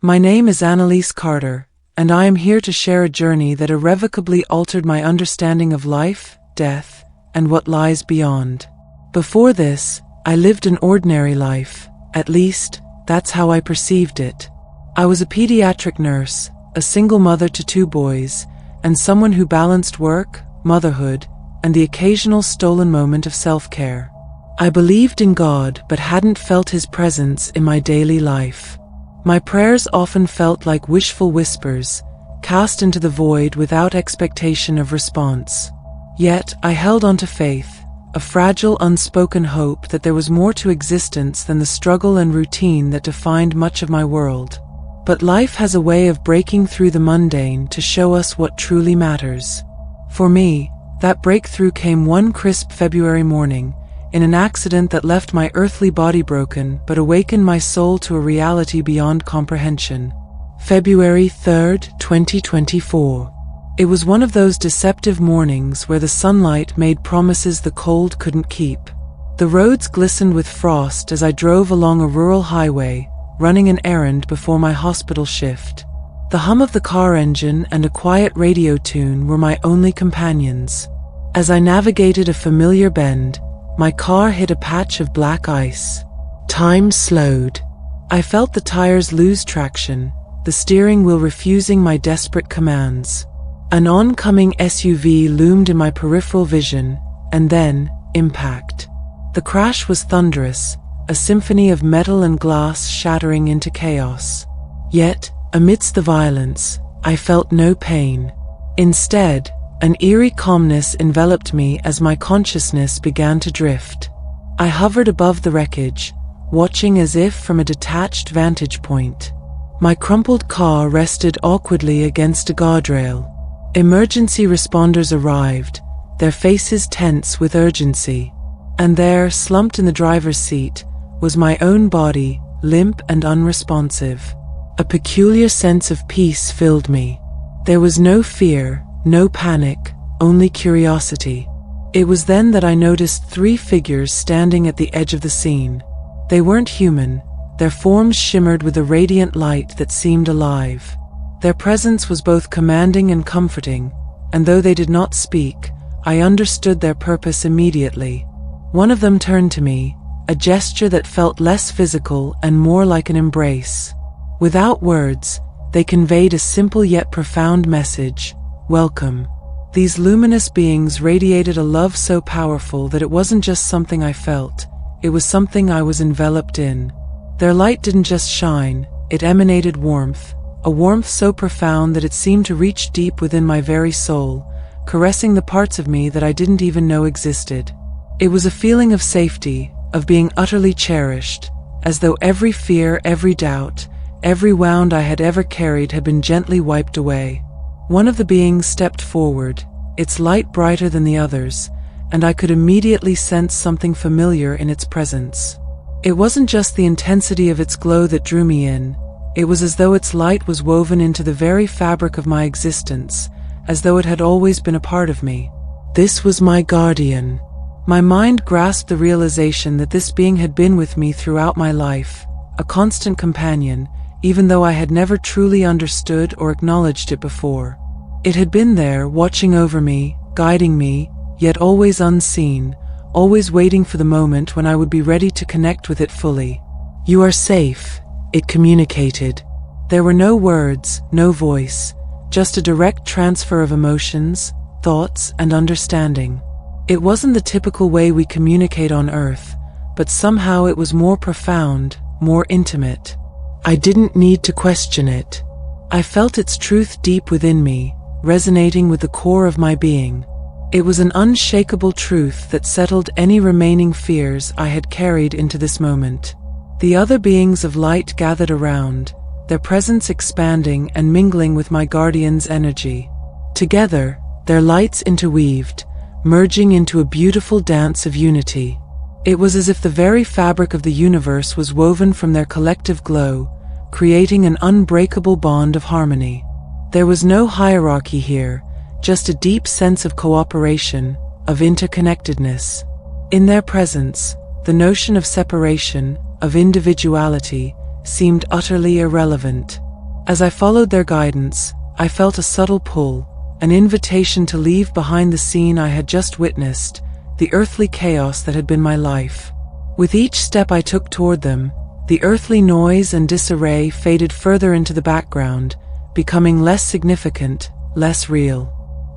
My name is Annalise Carter, and I am here to share a journey that irrevocably altered my understanding of life, death, and what lies beyond. Before this, I lived an ordinary life. At least, that's how I perceived it. I was a pediatric nurse, a single mother to 2 boys, and someone who balanced work, motherhood, and the occasional stolen moment of self-care. I believed in God but hadn't felt His presence in my daily life. My prayers often felt like wishful whispers, cast into the void without expectation of response. Yet, I held on to faith, a fragile, unspoken hope that there was more to existence than the struggle and routine that defined much of my world. But life has a way of breaking through the mundane to show us what truly matters. For me, that breakthrough came one crisp February morning, in an accident that left my earthly body broken but awakened my soul to a reality beyond comprehension. February 3rd, 2024. It was one of those deceptive mornings where the sunlight made promises the cold couldn't keep. The roads glistened with frost as I drove along a rural highway, running an errand before my hospital shift. The hum of the car engine and a quiet radio tune were my only companions. As I navigated a familiar bend, my car hit a patch of black ice. Time slowed. I felt the tires lose traction, the steering wheel refusing my desperate commands. An oncoming SUV loomed in my peripheral vision, and then, impact. The crash was thunderous, a symphony of metal and glass shattering into chaos. Yet, amidst the violence, I felt no pain. Instead, an eerie calmness enveloped me as my consciousness began to drift. I hovered above the wreckage, watching as if from a detached vantage point. My crumpled car rested awkwardly against a guardrail. Emergency responders arrived, their faces tense with urgency. And there, slumped in the driver's seat, was my own body, limp and unresponsive. A peculiar sense of peace filled me. There was no fear, no panic, only curiosity. It was then that I noticed 3 figures standing at the edge of the scene. They weren't human. Their forms shimmered with a radiant light that seemed alive. Their presence was both commanding and comforting, and though they did not speak, I understood their purpose immediately. One of them turned to me, a gesture that felt less physical and more like an embrace. Without words, they conveyed a simple yet profound message: welcome. These luminous beings radiated a love so powerful that it wasn't just something I felt, it was something I was enveloped in. Their light didn't just shine, it emanated warmth, a warmth so profound that it seemed to reach deep within my very soul, caressing the parts of me that I didn't even know existed. It was a feeling of safety, of being utterly cherished, as though every fear, every doubt, every wound I had ever carried had been gently wiped away. One of the beings stepped forward, its light brighter than the others, and I could immediately sense something familiar in its presence. It wasn't just the intensity of its glow that drew me in, it was as though its light was woven into the very fabric of my existence, as though it had always been a part of me. This was my guardian. My mind grasped the realization that this being had been with me throughout my life, a constant companion, even though I had never truly understood or acknowledged it before. It had been there, watching over me, guiding me, yet always unseen, always waiting for the moment when I would be ready to connect with it fully. "You are safe," it communicated. There were no words, no voice, just a direct transfer of emotions, thoughts, and understanding. It wasn't the typical way we communicate on Earth, but somehow it was more profound, more intimate. I didn't need to question it. I felt its truth deep within me, resonating with the core of my being. It was an unshakable truth that settled any remaining fears I had carried into this moment. The other beings of light gathered around, their presence expanding and mingling with my guardian's energy. Together, their lights interweaved, merging into a beautiful dance of unity. It was as if the very fabric of the universe was woven from their collective glow, creating an unbreakable bond of harmony. There was no hierarchy here, just a deep sense of cooperation, of interconnectedness. In their presence, the notion of separation, of individuality, seemed utterly irrelevant. As I followed their guidance, I felt a subtle pull, an invitation to leave behind the scene I had just witnessed, the earthly chaos that had been my life. With each step I took toward them, the earthly noise and disarray faded further into the background, becoming less significant, less real.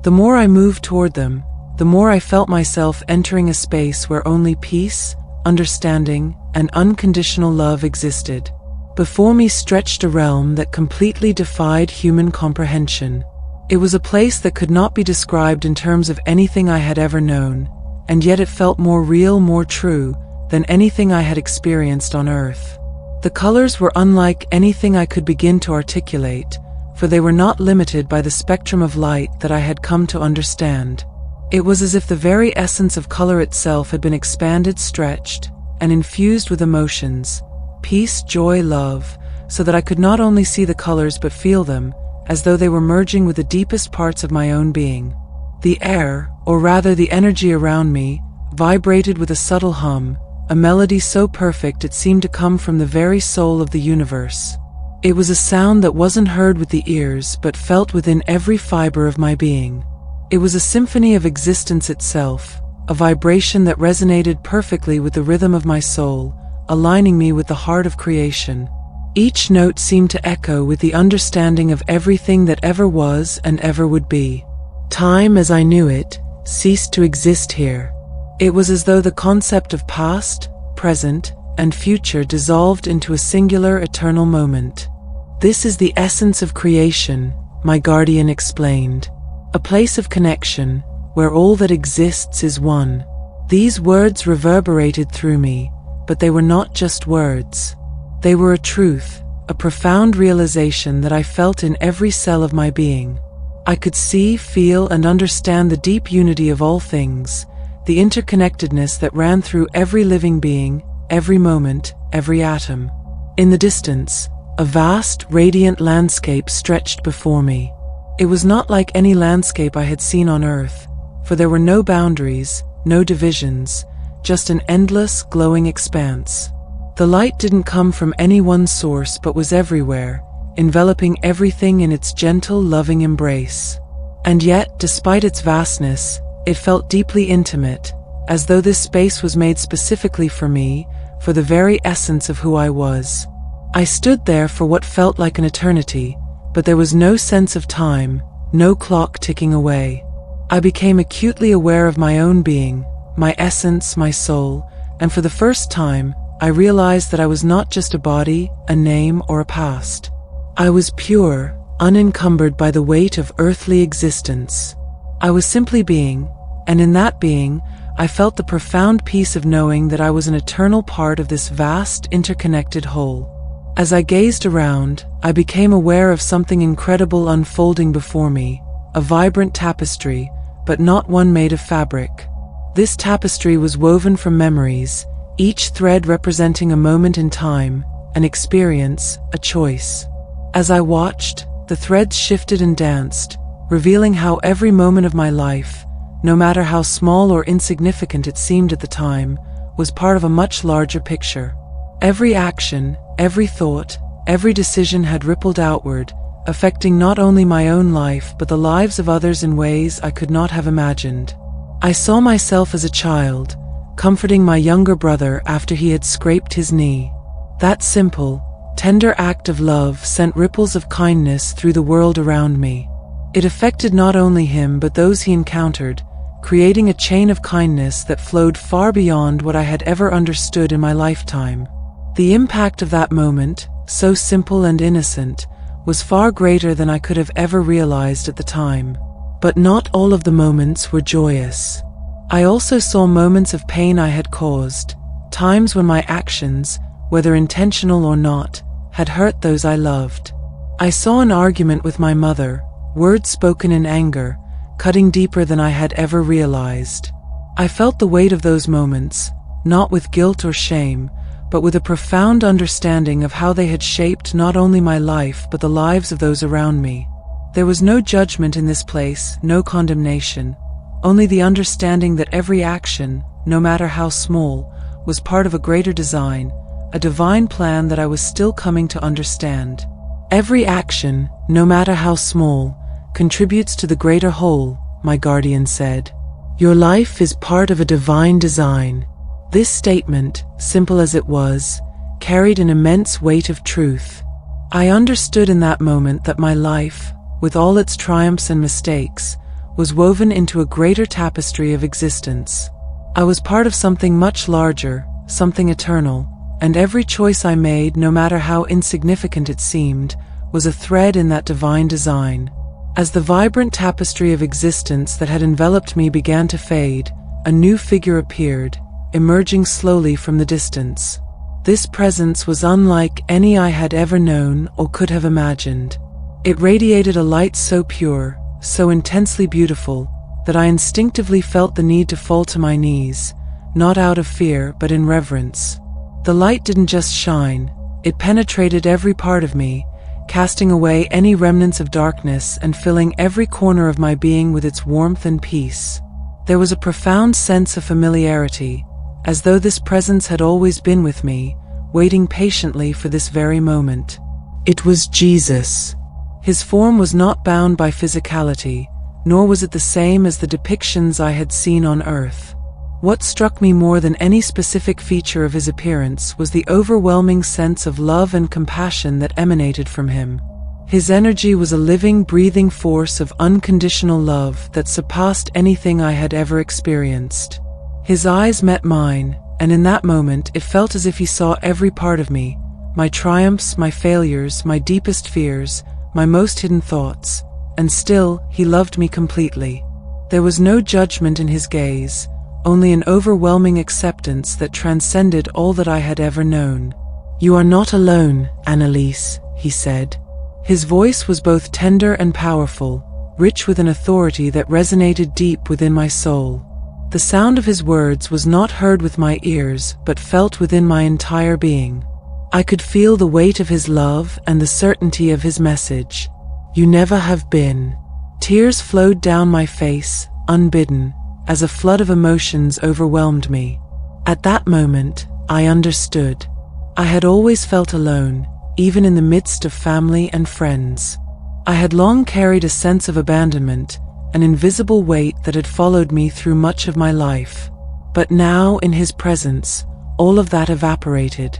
The more I moved toward them, the more I felt myself entering a space where only peace, understanding, and unconditional love existed. Before me stretched a realm that completely defied human comprehension. It was a place that could not be described in terms of anything I had ever known, and yet it felt more real, more true, than anything I had experienced on Earth. The colors were unlike anything I could begin to articulate, for they were not limited by the spectrum of light that I had come to understand. It was as if the very essence of color itself had been expanded, stretched, and infused with emotions, peace, joy, love, so that I could not only see the colors but feel them, as though they were merging with the deepest parts of my own being. The air, or rather the energy around me, vibrated with a subtle hum, a melody so perfect it seemed to come from the very soul of the universe. It was a sound that wasn't heard with the ears but felt within every fiber of my being. It was a symphony of existence itself, a vibration that resonated perfectly with the rhythm of my soul, aligning me with the heart of creation. Each note seemed to echo with the understanding of everything that ever was and ever would be. Time as I knew it ceased to exist here. It was as though the concept of past, present, and future dissolved into a singular eternal moment. This is the essence of creation, my guardian explained. A place of connection, where all that exists is one. These words reverberated through me, but they were not just words. They were a truth, a profound realization that I felt in every cell of my being. I could see, feel, and understand the deep unity of all things, the interconnectedness that ran through every living being, every moment, every atom. In the distance, a vast, radiant landscape stretched before me. It was not like any landscape I had seen on Earth, for there were no boundaries, no divisions, just an endless, glowing expanse. The light didn't come from any one source but was everywhere, enveloping everything in its gentle, loving embrace. And yet, despite its vastness, it felt deeply intimate, as though this space was made specifically for me, for the very essence of who I was. I stood there for what felt like an eternity, but there was no sense of time, no clock ticking away. I became acutely aware of my own being, my essence, my soul, and for the first time, I realized that I was not just a body, a name, or a past. I was pure, unencumbered by the weight of earthly existence. I was simply being, and in that being, I felt the profound peace of knowing that I was an eternal part of this vast, interconnected whole. As I gazed around, I became aware of something incredible unfolding before me, a vibrant tapestry, but not one made of fabric. This tapestry was woven from memories, each thread representing a moment in time, an experience, a choice. As I watched, the threads shifted and danced, revealing how every moment of my life, no matter how small or insignificant it seemed at the time, was part of a much larger picture. Every action, every thought, every decision had rippled outward, affecting not only my own life but the lives of others in ways I could not have imagined. I saw myself as a child, comforting my younger brother after he had scraped his knee. That simple, tender act of love sent ripples of kindness through the world around me. It affected not only him but those he encountered, creating a chain of kindness that flowed far beyond what I had ever understood in my lifetime. The impact of that moment, so simple and innocent, was far greater than I could have ever realized at the time. But not all of the moments were joyous. I also saw moments of pain I had caused, times when my actions, whether intentional or not, had hurt those I loved. I saw an argument with my mother, words spoken in anger, cutting deeper than I had ever realized. I felt the weight of those moments, not with guilt or shame, but with a profound understanding of how they had shaped not only my life but the lives of those around me. There was no judgment in this place, no condemnation, only the understanding that every action, no matter how small, was part of a greater design, a divine plan that I was still coming to understand. Every action, no matter how small, contributes to the greater whole, my guardian said. Your life is part of a divine design. This statement, simple as it was, carried an immense weight of truth. I understood in that moment that my life, with all its triumphs and mistakes, was woven into a greater tapestry of existence. I was part of something much larger, something eternal, and every choice I made, no matter how insignificant it seemed, was a thread in that divine design. As the vibrant tapestry of existence that had enveloped me began to fade, a new figure appeared, emerging slowly from the distance. This presence was unlike any I had ever known or could have imagined. It radiated a light so pure, so intensely beautiful, that I instinctively felt the need to fall to my knees, not out of fear but in reverence. The light didn't just shine, it penetrated every part of me, casting away any remnants of darkness and filling every corner of my being with its warmth and peace. There was a profound sense of familiarity, as though this presence had always been with me, waiting patiently for this very moment. It was Jesus. His form was not bound by physicality, nor was it the same as the depictions I had seen on earth. What struck me more than any specific feature of his appearance was the overwhelming sense of love and compassion that emanated from him. His energy was a living, breathing force of unconditional love that surpassed anything I had ever experienced. His eyes met mine, and in that moment it felt as if he saw every part of me, my triumphs, my failures, my deepest fears, my most hidden thoughts, and still he loved me completely. There was no judgment in his gaze, only an overwhelming acceptance that transcended all that I had ever known. "You are not alone, Annalise," he said. His voice was both tender and powerful, rich with an authority that resonated deep within my soul. The sound of his words was not heard with my ears, but felt within my entire being. I could feel the weight of his love and the certainty of his message. "You never have been." Tears flowed down my face, unbidden, as a flood of emotions overwhelmed me. At that moment, I understood. I had always felt alone, even in the midst of family and friends. I had long carried a sense of abandonment, an invisible weight that had followed me through much of my life. But now, in his presence, all of that evaporated.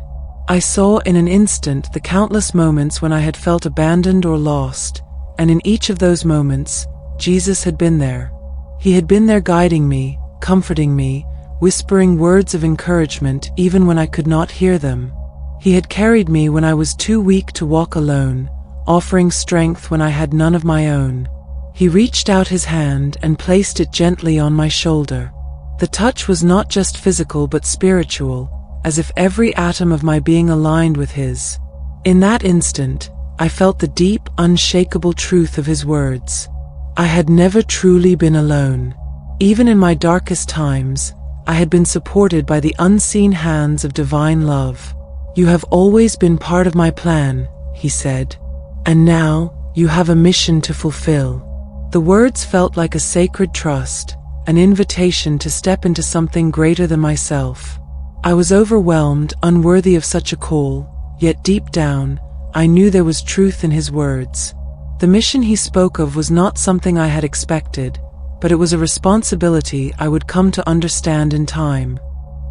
I saw in an instant the countless moments when I had felt abandoned or lost, and in each of those moments, Jesus had been there. He had been there guiding me, comforting me, whispering words of encouragement even when I could not hear them. He had carried me when I was too weak to walk alone, offering strength when I had none of my own. He reached out his hand and placed it gently on my shoulder. The touch was not just physical but spiritual, as if every atom of my being aligned with his. In that instant, I felt the deep, unshakable truth of his words. I had never truly been alone. Even in my darkest times, I had been supported by the unseen hands of divine love. "You have always been part of my plan," he said, "and now you have a mission to fulfill." The words felt like a sacred trust, an invitation to step into something greater than myself. I was overwhelmed, unworthy of such a call, yet deep down, I knew there was truth in his words. The mission he spoke of was not something I had expected, but it was a responsibility I would come to understand in time.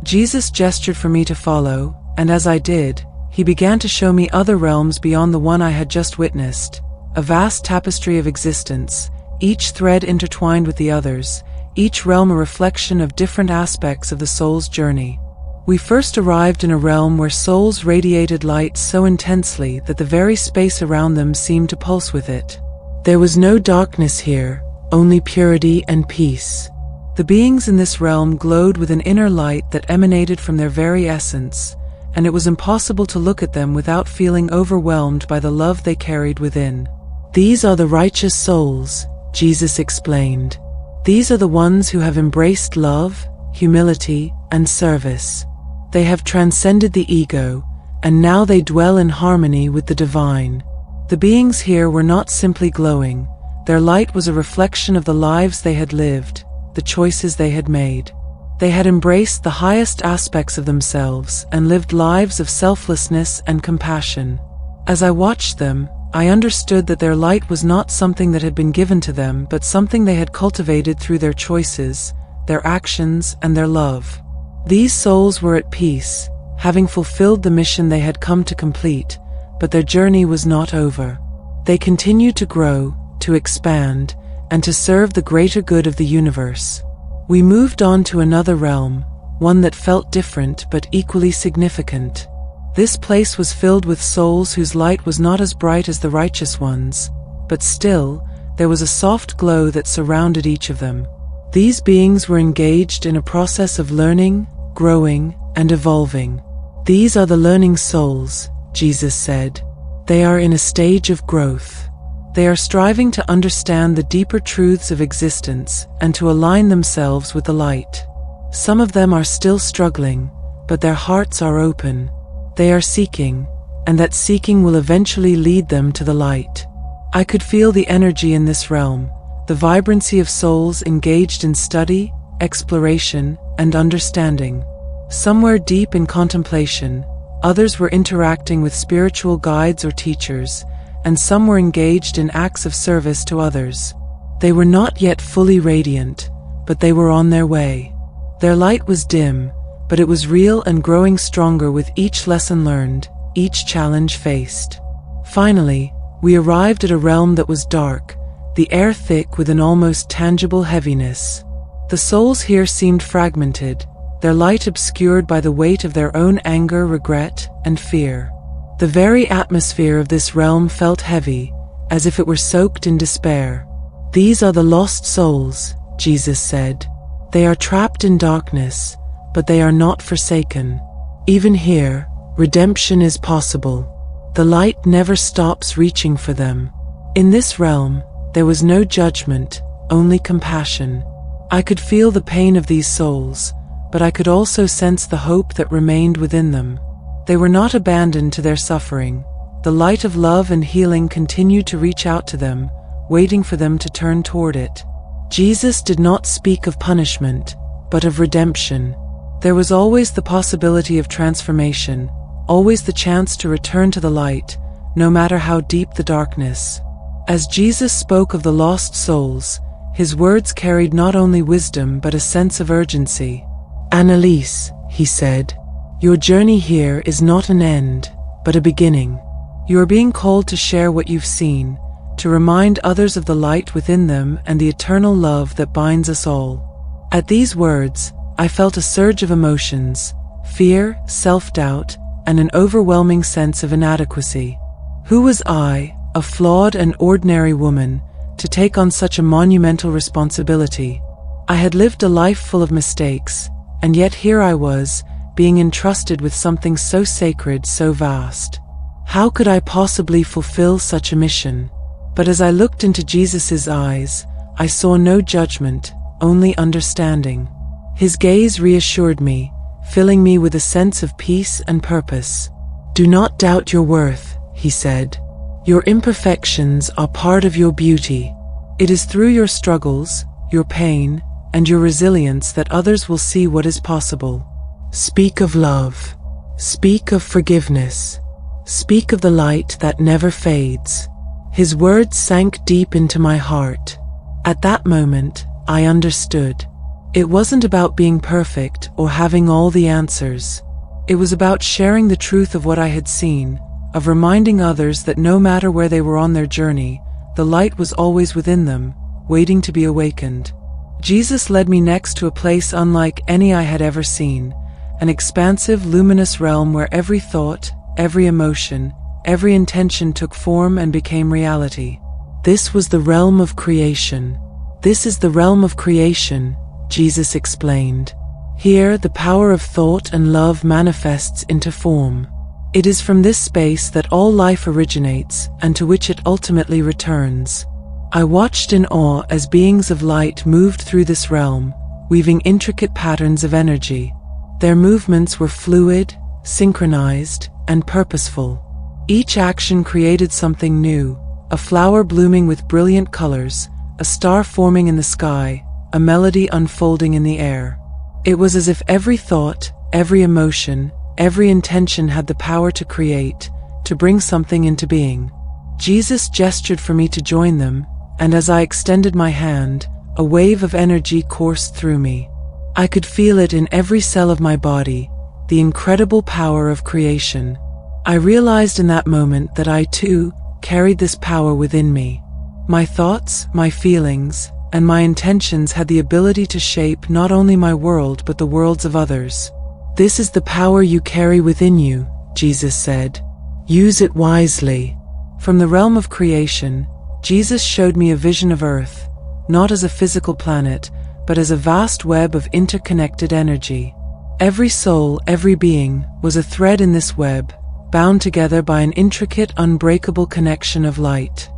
Jesus gestured for me to follow, and as I did, he began to show me other realms beyond the one I had just witnessed, a vast tapestry of existence, each thread intertwined with the others, each realm a reflection of different aspects of the soul's journey. We first arrived in a realm where souls radiated light so intensely that the very space around them seemed to pulse with it. There was no darkness here, only purity and peace. The beings in this realm glowed with an inner light that emanated from their very essence, and it was impossible to look at them without feeling overwhelmed by the love they carried within. "These are the righteous souls," Jesus explained. "These are the ones who have embraced love, humility, and service. They have transcended the ego, and now they dwell in harmony with the divine." The beings here were not simply glowing. Their light was a reflection of the lives they had lived, the choices they had made. They had embraced the highest aspects of themselves and lived lives of selflessness and compassion. As I watched them, I understood that their light was not something that had been given to them, but something they had cultivated through their choices, their actions, and their love. These souls were at peace, having fulfilled the mission they had come to complete, but their journey was not over. They continued to grow, to expand, and to serve the greater good of the universe. We moved on to another realm, one that felt different but equally significant. This place was filled with souls whose light was not as bright as the righteous ones, but still, there was a soft glow that surrounded each of them. These beings were engaged in a process of learning, growing, and evolving. These are the learning souls, Jesus said. They are in a stage of growth. They are striving to understand the deeper truths of existence and to align themselves with the light. Some of them are still struggling, but their hearts are open. They are seeking, and that seeking will eventually lead them to the light. I could feel the energy in this realm, the vibrancy of souls engaged in study, exploration, and understanding. Some were deep in contemplation, others were interacting with spiritual guides or teachers, and some were engaged in acts of service to others. They were not yet fully radiant, but they were on their way. Their light was dim, but it was real and growing stronger with each lesson learned, each challenge faced. Finally, we arrived at a realm that was dark, the air thick with an almost tangible heaviness. The souls here seemed fragmented, their light obscured by the weight of their own anger, regret, and fear. The very atmosphere of this realm felt heavy, as if it were soaked in despair. These are the lost souls, Jesus said. They are trapped in darkness, but they are not forsaken. Even here, redemption is possible. The light never stops reaching for them. In this realm, there was no judgment, only compassion. I could feel the pain of these souls, but I could also sense the hope that remained within them. They were not abandoned to their suffering. The light of love and healing continued to reach out to them, waiting for them to turn toward it. Jesus did not speak of punishment, but of redemption. There was always the possibility of transformation, always the chance to return to the light, no matter how deep the darkness. As Jesus spoke of the lost souls, his words carried not only wisdom but a sense of urgency. "Annalise," he said, "your journey here is not an end, but a beginning. You are being called to share what you've seen, to remind others of the light within them and the eternal love that binds us all." At these words, I felt a surge of emotions, fear, self-doubt, and an overwhelming sense of inadequacy. Who was I, a flawed and ordinary woman, to take on such a monumental responsibility? I had lived a life full of mistakes, and yet here I was, being entrusted with something so sacred, so vast. How could I possibly fulfill such a mission? But as I looked into Jesus' eyes, I saw no judgment, only understanding. His gaze reassured me, filling me with a sense of peace and purpose. "Do not doubt your worth," he said. "Your imperfections are part of your beauty. It is through your struggles, your pain, and your resilience that others will see what is possible. Speak of love. Speak of forgiveness. Speak of the light that never fades." His words sank deep into my heart. At that moment, I understood. It wasn't about being perfect or having all the answers. It was about sharing the truth of what I had seen, of reminding others that no matter where they were on their journey, the light was always within them, waiting to be awakened. Jesus led me next to a place unlike any I had ever seen, an expansive, luminous realm where every thought, every emotion, every intention took form and became reality. This was the realm of creation. "This is the realm of creation," Jesus explained. "Here, the power of thought and love manifests into form. It is from this space that all life originates and to which it ultimately returns." I watched in awe as beings of light moved through this realm, weaving intricate patterns of energy. Their movements were fluid, synchronized, and purposeful. Each action created something new, a flower blooming with brilliant colors, a star forming in the sky, a melody unfolding in the air. It was as if every thought, every emotion, every intention had the power to create, to bring something into being. Jesus gestured for me to join them, and as I extended my hand, a wave of energy coursed through me. I could feel it in every cell of my body, the incredible power of creation. I realized in that moment that I too carried this power within me. My thoughts, my feelings, and my intentions had the ability to shape not only my world but the worlds of others. This is the power you carry within you, Jesus said. Use it wisely. From the realm of creation, Jesus showed me a vision of Earth, not as a physical planet, but as a vast web of interconnected energy. Every soul, every being, was a thread in this web, bound together by an intricate, unbreakable connection of light.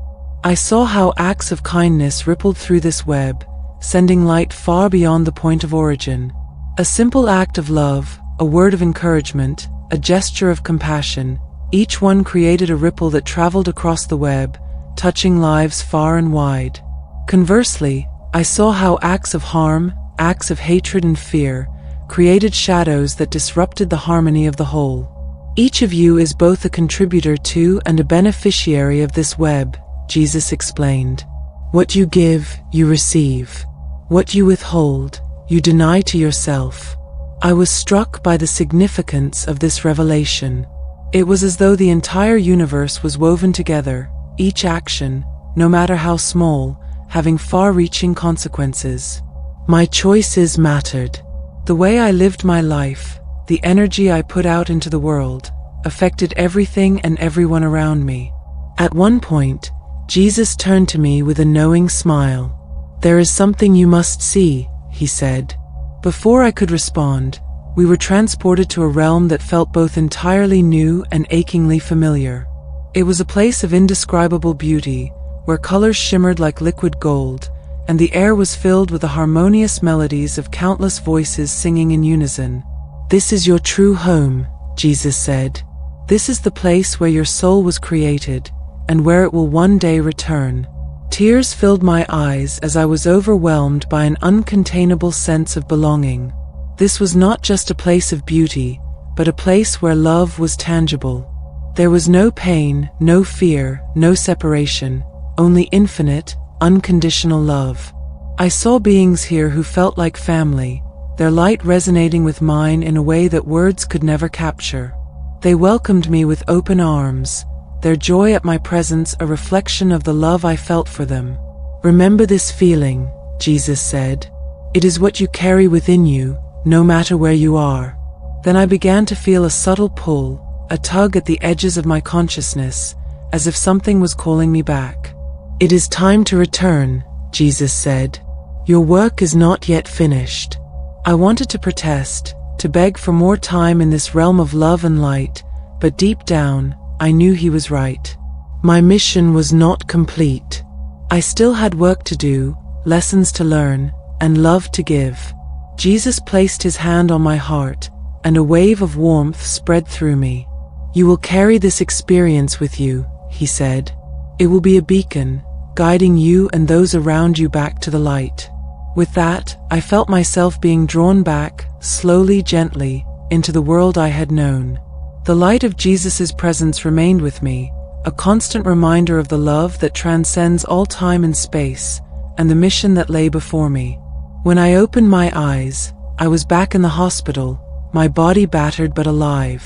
I saw how acts of kindness rippled through this web, sending light far beyond the point of origin. A simple act of love, a word of encouragement, a gesture of compassion, each one created a ripple that traveled across the web, touching lives far and wide. Conversely, I saw how acts of harm, acts of hatred and fear, created shadows that disrupted the harmony of the whole. Each of you is both a contributor to and a beneficiary of this web, Jesus explained. What you give, you receive. What you withhold, you deny to yourself. I was struck by the significance of this revelation. It was as though the entire universe was woven together, each action, no matter how small, having far-reaching consequences. My choices mattered. The way I lived my life, the energy I put out into the world, affected everything and everyone around me. At one point, Jesus turned to me with a knowing smile. "There is something you must see," he said. Before I could respond, we were transported to a realm that felt both entirely new and achingly familiar. It was a place of indescribable beauty, where colors shimmered like liquid gold, and the air was filled with the harmonious melodies of countless voices singing in unison. "This is your true home," Jesus said. "This is the place where your soul was created, and where it will one day return." Tears filled my eyes as I was overwhelmed by an uncontainable sense of belonging. This was not just a place of beauty, but a place where love was tangible. There was no pain, no fear, no separation, only infinite, unconditional love. I saw beings here who felt like family, their light resonating with mine in a way that words could never capture. They welcomed me with open arms, their joy at my presence a reflection of the love I felt for them. "Remember this feeling," Jesus said. "It is what you carry within you, no matter where you are." Then I began to feel a subtle pull, a tug at the edges of my consciousness, as if something was calling me back. "It is time to return," Jesus said. "Your work is not yet finished." I wanted to protest, to beg for more time in this realm of love and light, but deep down, I knew he was right. My mission was not complete. I still had work to do, lessons to learn, and love to give. Jesus placed his hand on my heart, and a wave of warmth spread through me. "You will carry this experience with you," he said. "It will be a beacon, guiding you and those around you back to the light." With that, I felt myself being drawn back, slowly, gently, into the world I had known. The light of Jesus' presence remained with me, a constant reminder of the love that transcends all time and space, and the mission that lay before me. When I opened my eyes, I was back in the hospital, my body battered but alive.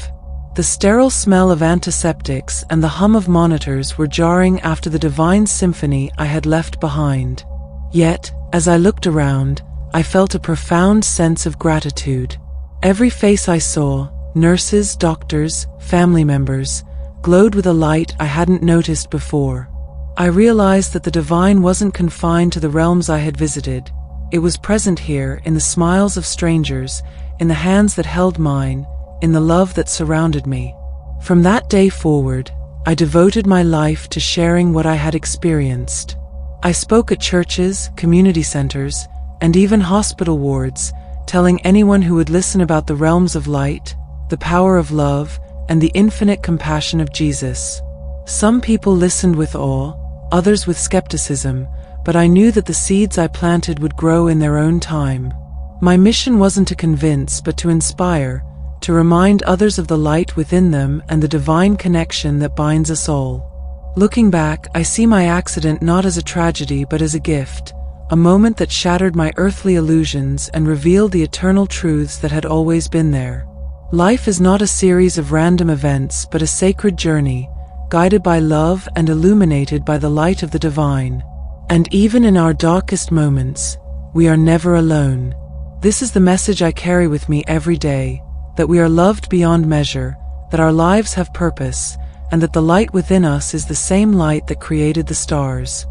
The sterile smell of antiseptics and the hum of monitors were jarring after the divine symphony I had left behind. Yet, as I looked around, I felt a profound sense of gratitude. Every face I saw, nurses, doctors, family members, glowed with a light I hadn't noticed before. I realized that the divine wasn't confined to the realms I had visited. It was present here in the smiles of strangers, in the hands that held mine, in the love that surrounded me. From that day forward, I devoted my life to sharing what I had experienced. I spoke at churches, community centers, and even hospital wards, telling anyone who would listen about the realms of light, the power of love, and the infinite compassion of Jesus. Some people listened with awe, others with skepticism, but I knew that the seeds I planted would grow in their own time. My mission wasn't to convince, but to inspire, to remind others of the light within them and the divine connection that binds us all. Looking back, I see my accident not as a tragedy but as a gift, a moment that shattered my earthly illusions and revealed the eternal truths that had always been there. Life is not a series of random events but a sacred journey, guided by love and illuminated by the light of the divine. And even in our darkest moments, we are never alone. This is the message I carry with me every day, that we are loved beyond measure, that our lives have purpose, and that the light within us is the same light that created the stars.